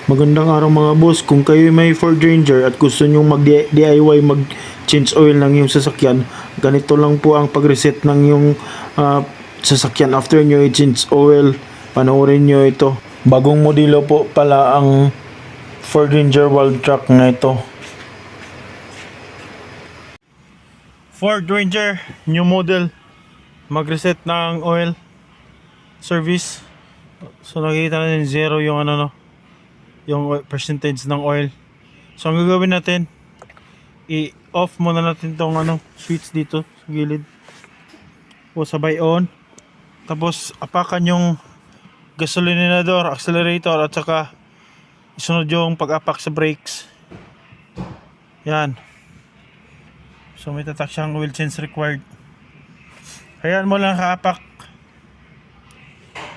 Magandang araw mga boss. Kung kayo may Ford Ranger at gusto nyong mag-DIY mag-change oil ng yung sasakyan, ganito lang po ang pag-reset ng yung sasakyan after nyo i-change oil. Panoorin nyo ito. Bagong modelo po pala ang Ford Ranger Wild Track na ito. Ford Ranger, new model. Mag-reset ng oil service. So nakikita natin zero yung yung percentage ng oil. So ang gagawin natin, i-off muna natin tong switch dito sa gilid. O sabay on. Tapos apakan yung gasolinador, accelerator at saka isunod yung pag-apak sa brakes. Yan. So may tatak siyang oil change required. Hayaan mo lang kaapak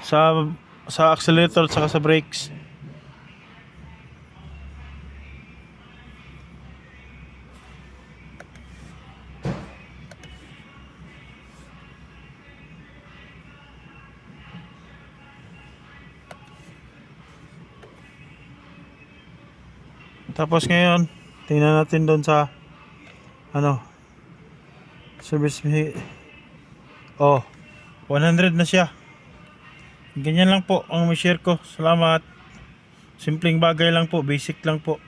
sa accelerator at saka sa brakes. Tapos ngayon, tingnan natin doon sa service. Oh, 100 na siya. Ganyan lang po ang share ko. Salamat. Simpleng bagay lang po, basic lang po.